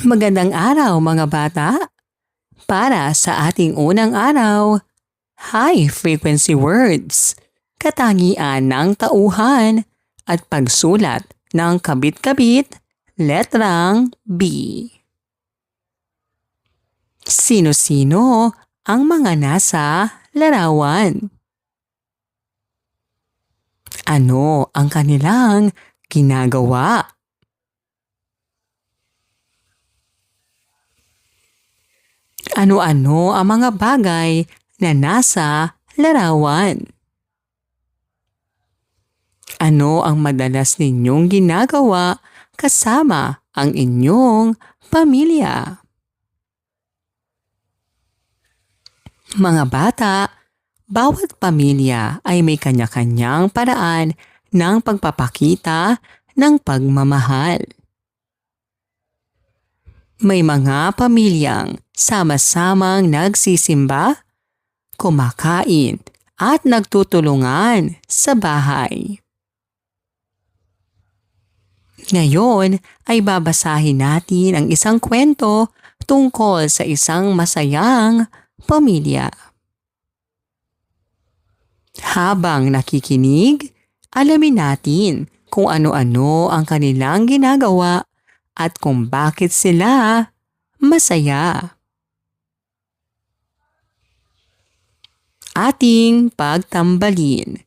Magandang araw mga bata! Para sa ating unang araw, high frequency words, katangian ng tauhan at pagsulat ng kabit-kabit, letrang B. Sino-sino ang mga nasa larawan? Ano ang kanilang ginagawa? Ano-ano ang mga bagay na nasa larawan? Ano ang madalas ninyong ginagawa kasama ang inyong pamilya? Mga bata, bawat pamilya ay may kanya-kanyang paraan ng pagpapakita ng pagmamahal. May mga pamilyang sama-samang nagsisimba, kumakain at nagtutulungan sa bahay. Ngayon ay babasahin natin ang isang kwento tungkol sa isang masayang pamilya. Habang nakikinig, alamin natin kung ano-ano ang kanilang ginagawa at kung bakit sila masaya. Ating pagtambalin.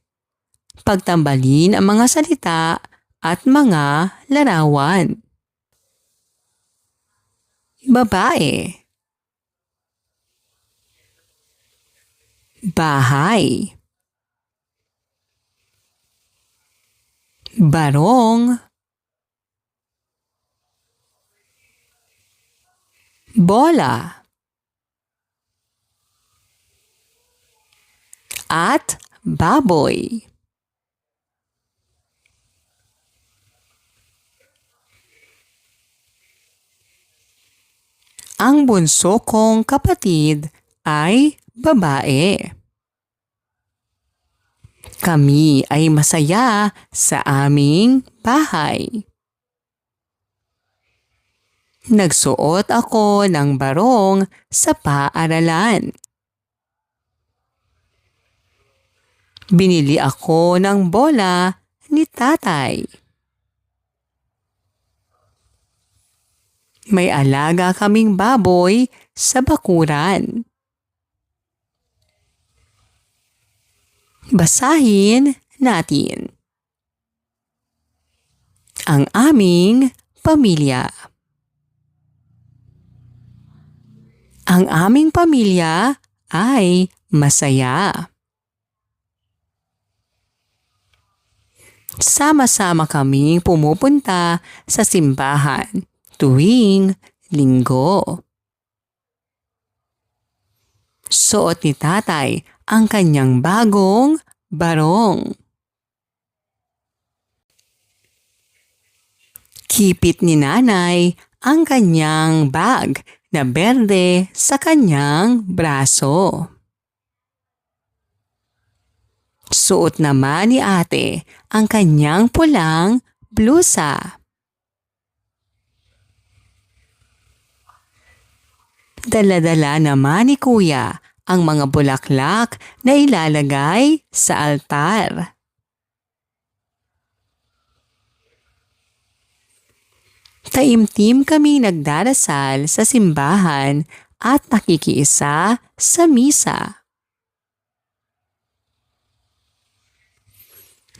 Pagtambalin ang mga salita at mga larawan. Babae. Bahay. Barong. Bola. At baboy. Ang bunso kong kapatid ay babae. Kami ay masaya sa aming bahay. Nagsuot ako ng barong sa paaralan. Binili ako ng bola ni tatay. May alaga kaming baboy sa bakuran. Basahin natin. Ang aming pamilya. Ang aming pamilya ay masaya. Sama-sama kaming pumupunta sa simbahan tuwing linggo. Suot ni tatay ang kanyang bagong barong. Kipit ni nanay ang kanyang bag na berde sa kanyang braso. Suot naman ni ate ang kanyang pulang blusa. Dala-dala naman ni kuya ang mga bulaklak na ilalagay sa altar. Taimtim kami nagdarasal sa simbahan at nakikiisa sa misa.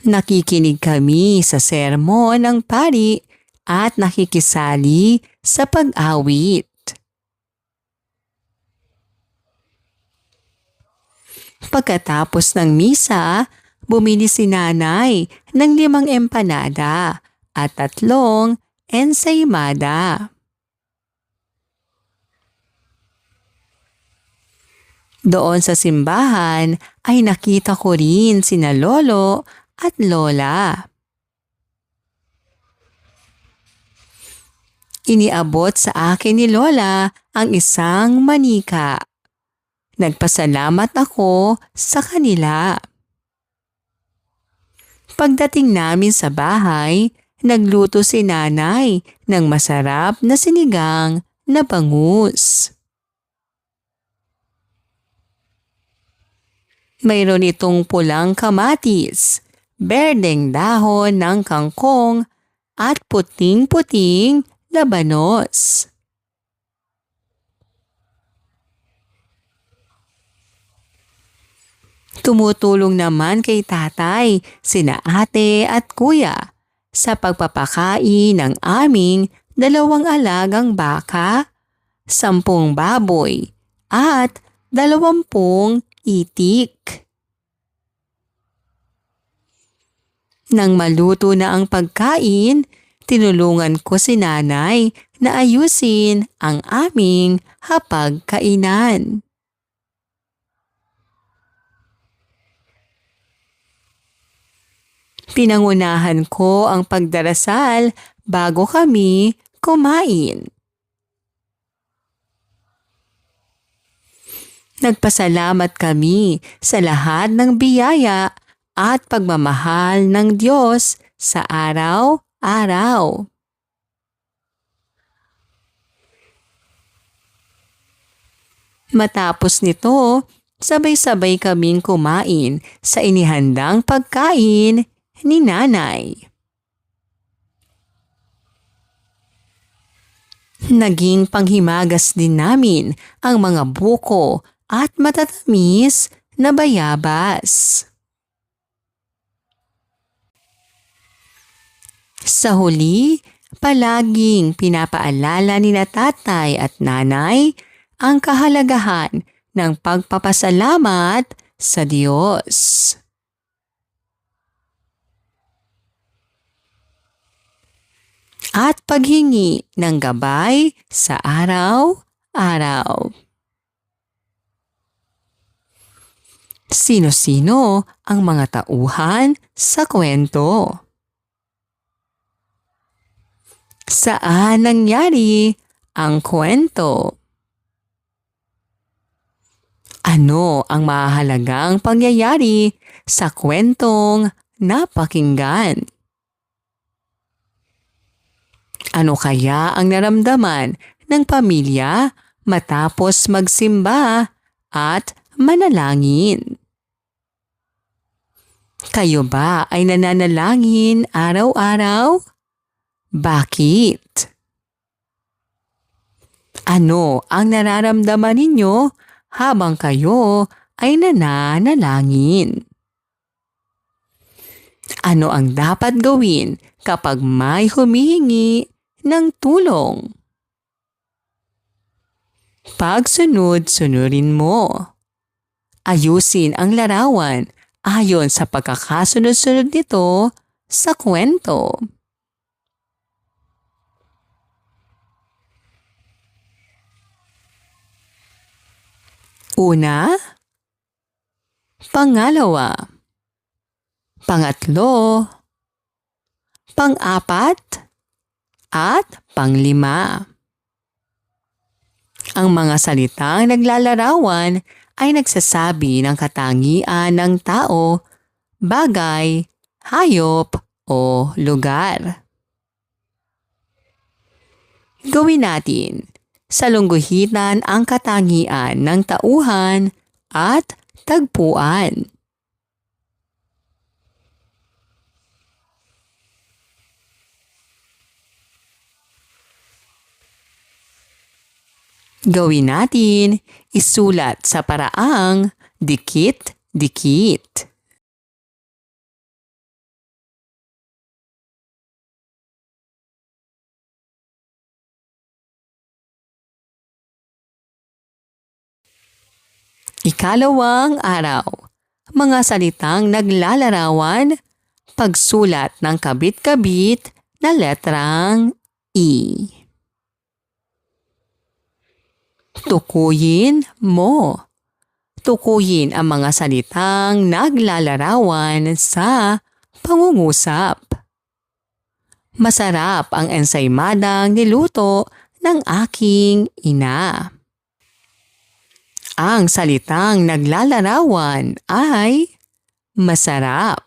Nakikinig kami sa sermon ng pari at nakikisali sa pag-awit. Pagkatapos ng misa, bumili si nanay ng 5 empanada at 3 ensaymada. Doon sa simbahan ay nakita ko rin sina lolo at lola. Iniabot sa akin ni lola ang isang manika. Nagpasalamat ako sa kanila. Pagdating namin sa bahay, nagluto si nanay ng masarap na sinigang na bangus. Mayroon itong pulang kamatis, berdeng dahon ng kangkong at puting-puting labanos. Tumutulong naman kay tatay sina ate at kuya sa pagpapakain ng aming 2 alagang baka, 10 baboy at 20 itik. Nang maluto na ang pagkain, tinulungan ko si nanay na ayusin ang aming hapagkainan. Pinangunahan ko ang pagdarasal bago kami kumain. Nagpasalamat kami sa lahat ng biyaya at pagmamahal ng Diyos sa araw-araw. Matapos nito, sabay-sabay kaming kumain sa inihandang pagkain ni nanay. Naging panghimagas din namin ang mga buko at matatamis na bayabas. Sa huli, palaging pinapaalala ni tatay at nanay ang kahalagahan ng pagpapasalamat sa Diyos. At paghingi ng gabay sa araw-araw. Sino-sino ang mga tauhan sa kwento? Saan nangyari ang kwento? Ano ang mahalagang pangyayari sa kwentong napakinggan? Ano kaya ang naramdaman ng pamilya matapos magsimba at manalangin? Kayo ba ay nananalangin araw-araw? Bakit? Ano ang nararamdaman ninyo habang kayo ay nananalangin? Ano ang dapat gawin kapag may humihingi ng tulong? Pagsunod-sunurin mo. Ayusin ang larawan ayon sa pagkakasunod-sunod nito sa kwento. Una, pangalawa, pangatlo, pang-4, at pang-5. Ang mga salitang naglalarawan ay nagsasabi ng katangian ng tao, bagay, hayop o lugar. Gawin natin sa lungguhitan ang katangian ng tauhan at tagpuan. Gawin natin, isulat sa paraang dikit-dikit. Ikalawang araw, mga salitang naglalarawan, pagsulat ng kabit-kabit na letrang E. Tukuyin mo. Tukuyin ang mga salitang naglalarawan sa pangungusap. Masarap ang ensaymadang niluto ng aking ina. Ang salitang naglalarawan ay masarap.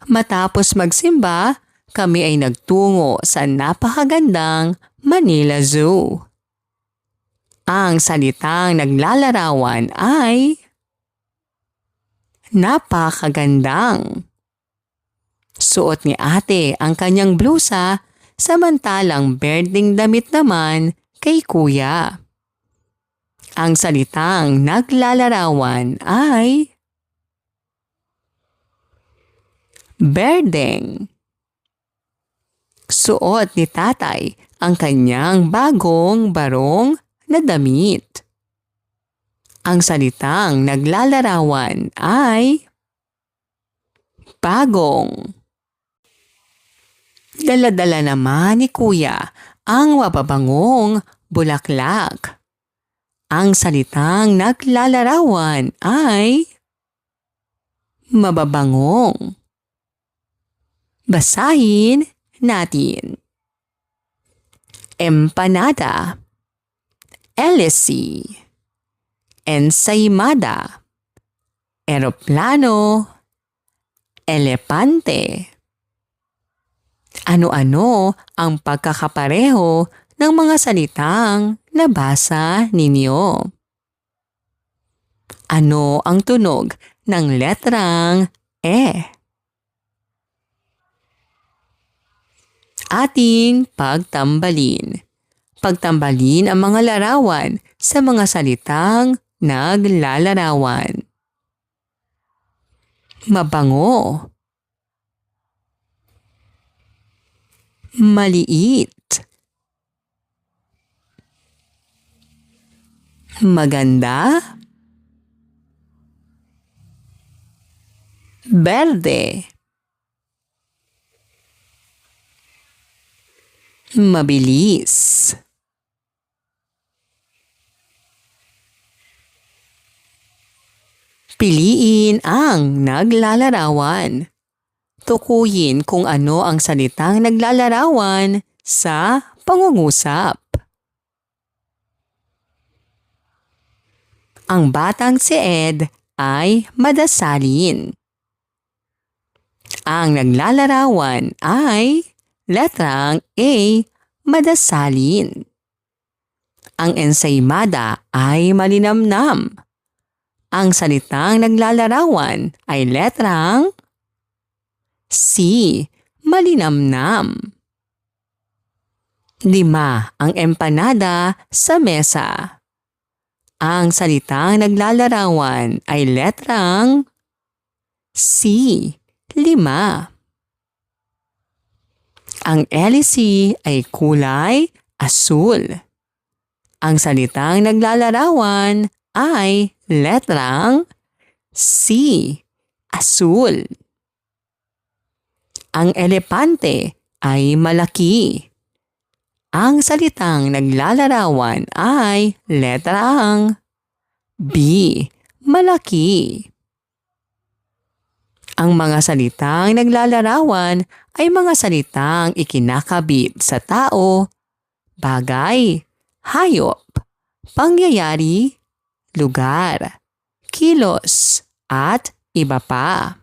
Matapos magsimba, kami ay nagtungo sa napakagandang Manila Zoo. Ang salitang naglalarawan ay napakagandang. Suot ni ate ang kanyang blusa samantalang berdeng damit naman kay kuya. Ang salitang naglalarawan ay berdeng. Suot ni tatay ang kanyang bagong barong na damit. Ang salitang naglalarawan ay bagong. Dala-dala naman ni kuya ang mababangong bulaklak. Ang salitang naglalarawan ay mababangong. Basahin natin. Empanada, LSC, ensaymada, eroplano, elepante. Ano-ano ang pagkakapareho ng mga salitang nabasa ninyo? Ano ang tunog ng letrang E? Ating pagtambalin. Pagtambalin ang mga larawan sa mga salitang naglalarawan. Mabango. Maliit. Maganda. Berde. Mabilis. Piliin ang naglalarawan. Tukuyin kung ano ang salitang naglalarawan sa pangungusap. Ang batang si Ed ay madasalin. Ang naglalarawan ay letrang A, madasalin. Ang ensaymada ay malinamnam. Ang salitang naglalarawan ay letrang C, malinamnam. 5. Ang empanada sa mesa. Ang salitang naglalarawan ay letrang C, 5. Ang LC ay kulay asul. Ang salitang naglalarawan ay letrang C, asul. Ang elepante ay malaki. Ang salitang naglalarawan ay letrang B, malaki. Ang mga salitang naglalarawan ay mga salitang ikinakabit sa tao, bagay, hayop, pangyayari, lugar, kilos, at iba pa.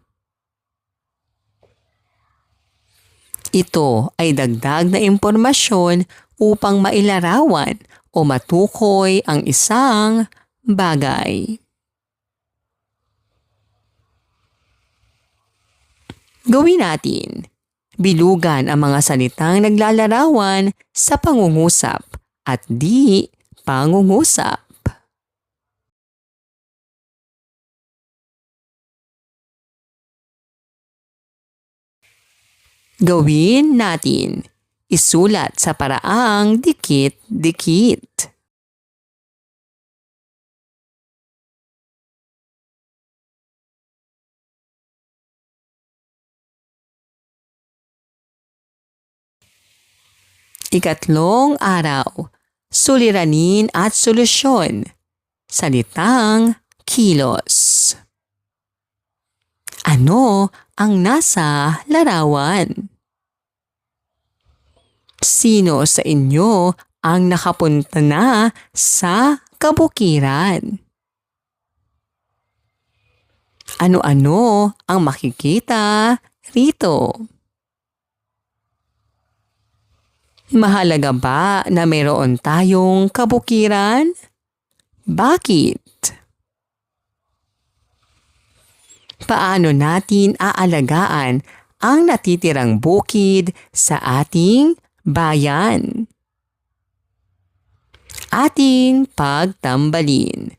Ito ay dagdag na impormasyon upang mailarawan o matukoy ang isang bagay. Gawin natin. Bilugan ang mga salitang naglalarawan sa pangungusap at di pangungusap. Gawin natin. Isulat sa paraang dikit-dikit. Ikatlong araw. Suliranin at solusyon. Salitang kilos. Ano ang nasa larawan? Sino sa inyo ang nakapunta na sa kabukiran? Ano-ano ang makikita rito? Mahalaga ba na mayroon tayong kabukiran? Bakit? Paano natin aalagaan ang natitirang bukid sa ating bayan? Ating pagtambalin.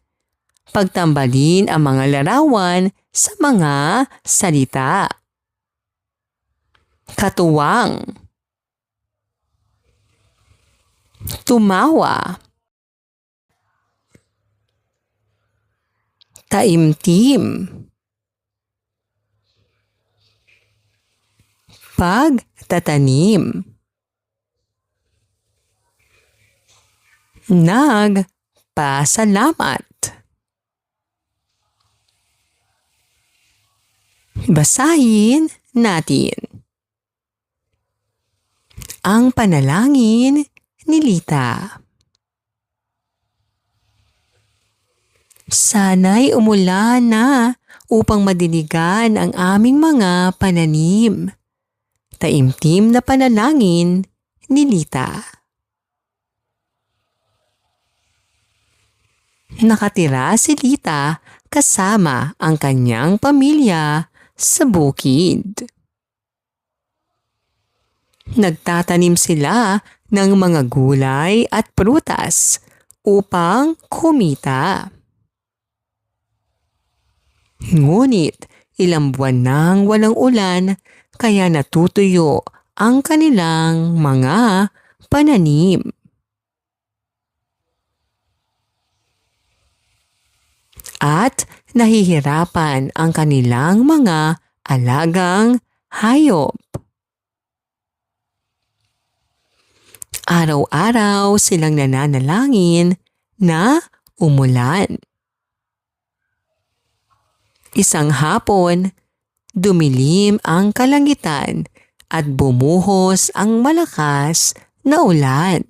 Pagtambalin ang mga larawan sa mga salita. Katuwang. Tumawa. Taimtim. Pagtatanim. Nagpasalamat. Basahin natin. Ang panalangin ni Lita. Sana'y umulan na upang madiligan ang aming mga pananim. Taimtim na panalangin ni Lita. Nakatira si Lita kasama ang kanyang pamilya sa bukid. Nagtatanim sila ng mga gulay at prutas upang kumita. Ngunit ilang buwan nang walang ulan kaya natutuyo ang kanilang mga pananim. At nahihirapan ang kanilang mga alagang hayop. Araw-araw silang nananalangin na umulan. Isang hapon, dumilim ang kalangitan at bumuhos ang malakas na ulan.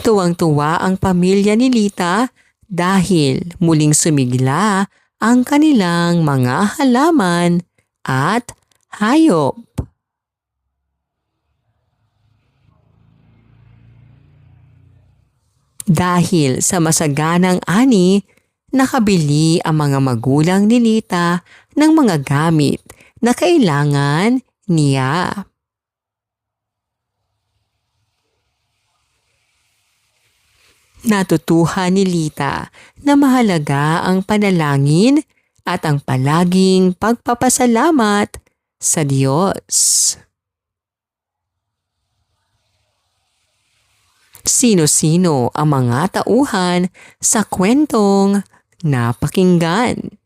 Tuwang-tuwa ang pamilya ni Lita dahil muling sumigla ang kanilang mga halaman at hayop. Dahil sa masaganang ani, nakabili ang mga magulang ni Lita ng mga gamit na kailangan niya. Natutuhan ni Lita na mahalaga ang panalangin at ang palaging pagpapasalamat sa Diyos. Sino-sino ang mga tauhan sa kwentong napakinggan?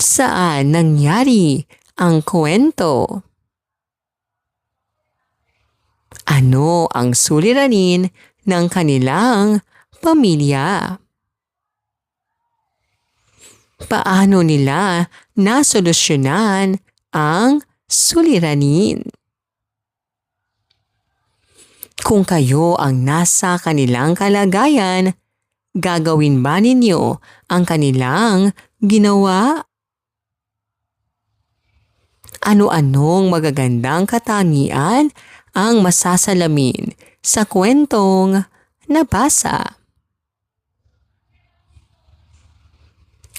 Saan nangyari ang kwento? Ano ang suliranin ng kanilang pamilya? Paano nila nasolusyonan ang suliranin? Kung kayo ang nasa kanilang kalagayan, gagawin ba ninyo ang kanilang ginawa? Ano-anong magagandang katangian ang masasalamin sa kwentong nabasa?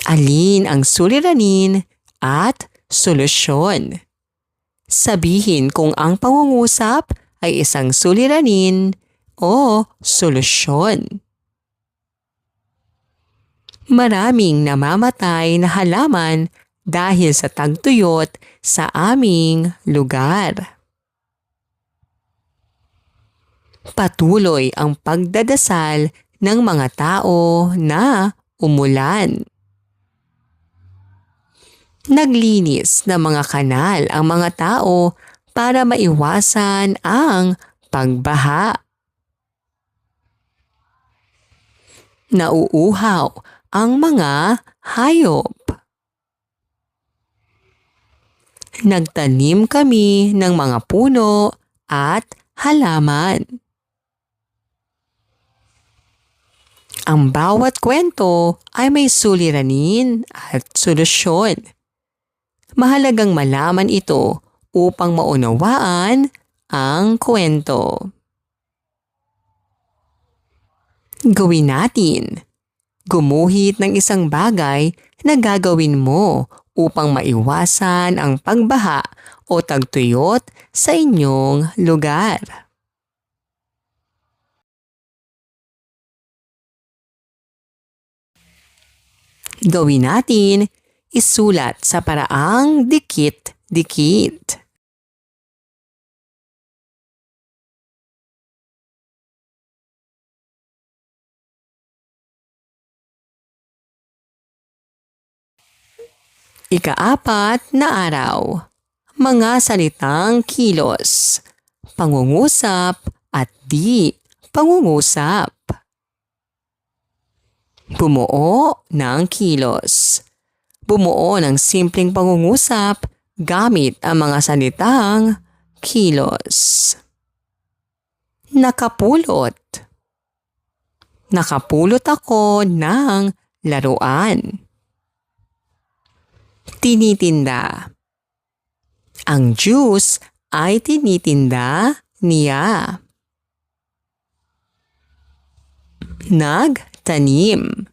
Alin ang suliranin at solusyon? Sabihin kung ang pangungusap ay isang suliranin o solusyon. Maraming namamatay na halaman dahil sa tagtuyot sa aming lugar. Patuloy ang pagdadasal ng mga tao na umulan. Naglinis ng mga kanal ang mga tao para maiwasan ang pagbaha. Nauuhaw ang mga hayop. Nagtanim kami ng mga puno at halaman. Ang bawat kwento ay may suliranin at solusyon. Mahalagang malaman ito upang maunawaan ang kwento. Gawin natin. Gumuhit ng isang bagay na gagawin mo upang maiwasan ang pagbaha o tagtuyot sa inyong lugar. Gawin natin, isulat sa paraang dikit-dikit. Ika-4 na araw. Mga salitang kilos, pangungusap at di pangungusap. Bumuo ng kilos. Bumuo ng simpleng pangungusap gamit ang mga salitang kilos. Nakapulot. Nakapulot ako ng laruan. Tinitinda. Ang juice ay tinitinda niya. Nagtanim.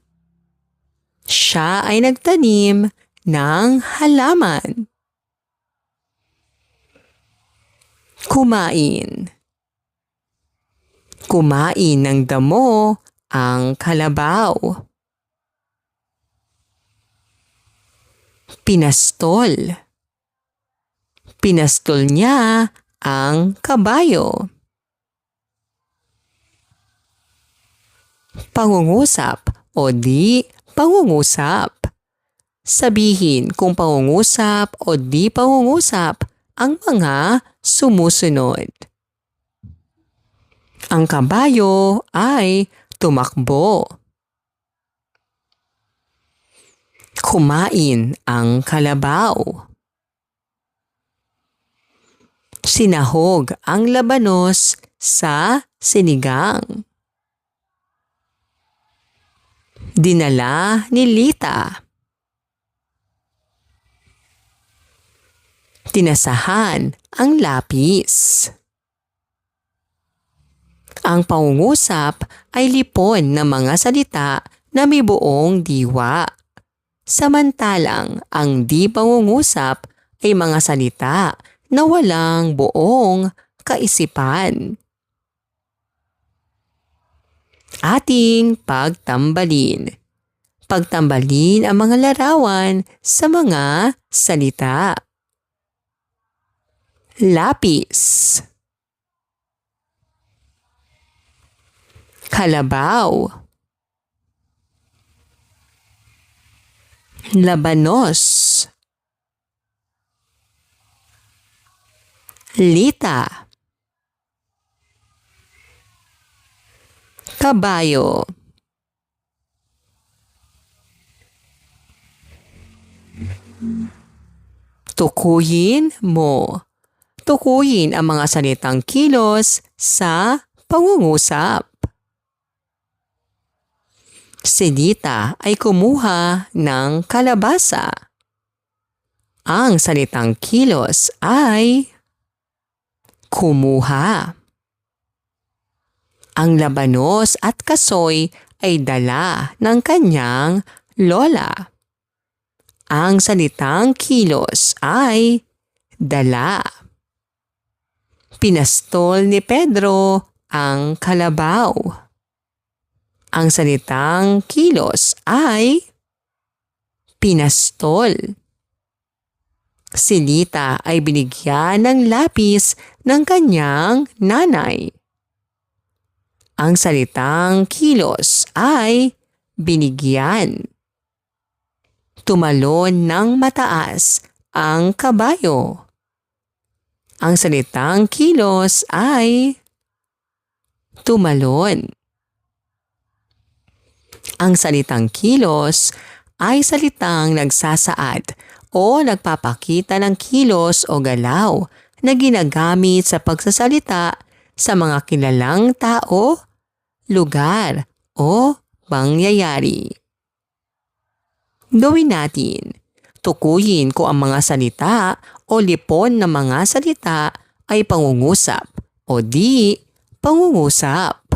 Siya ay nagtanim ng halaman. Kumain. Kumain ng damo ang kalabaw. Pinastol. Pinastol niya ang kabayo. Pangungusap o di pangungusap. Sabihin kung pangungusap o di pangungusap ang mga sumusunod. Ang kabayo ay tumakbo. Kumain ang kalabaw. Sinahog ang labanos sa sinigang. Dinala ni Lita. Tinasahan ang lapis. Ang pangungusap ay lipon ng mga salita na may buong diwa. Samantalang ang di pangungusap ay mga salita na walang buong kaisipan. Ating pagtambalin. Pagtambalin ang mga larawan sa mga salita. Lapis. Kalabaw. Labanos. Lita. Kabayo. Tukuyin mo. Tukuyin ang mga salitang kilos sa pangungusap. Si Lita ay kumuha ng kalabasa. Ang salitang kilos ay kumuha. Ang labanos at kasoy ay dala ng kanyang lola. Ang salitang kilos ay dala. Pinastol ni Pedro ang kalabaw. Ang salitang kilos ay pinastol. Si Lita ay binigyan ng lapis ng kanyang nanay. Ang salitang kilos ay binigyan. Tumalon ng mataas ang kabayo. Ang salitang kilos ay tumalon. Ang salitang kilos ay salitang nagsasaad o nagpapakita ng kilos o galaw na ginagamit sa pagsasalita sa mga kilalang tao, lugar o pangyayari. Gawin natin. Tukuyin ko ang mga salita o lipon ng mga salita ay pangungusap o di pangungusap.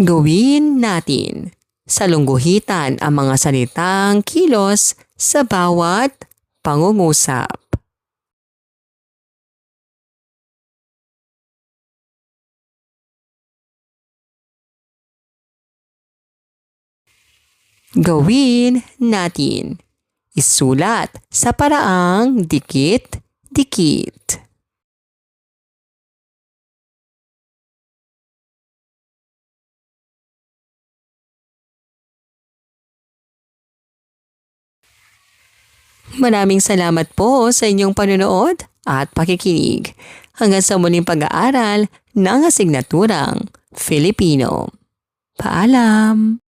Gawin natin. Salungguhitan ang mga salitang kilos sa bawat pangungusap. Gawin natin. Isulat sa paraang dikit-dikit. Maraming salamat po sa inyong panonood at pakikinig. Hanggang sa muling pag-aaral ng asignaturang Filipino. Paalam!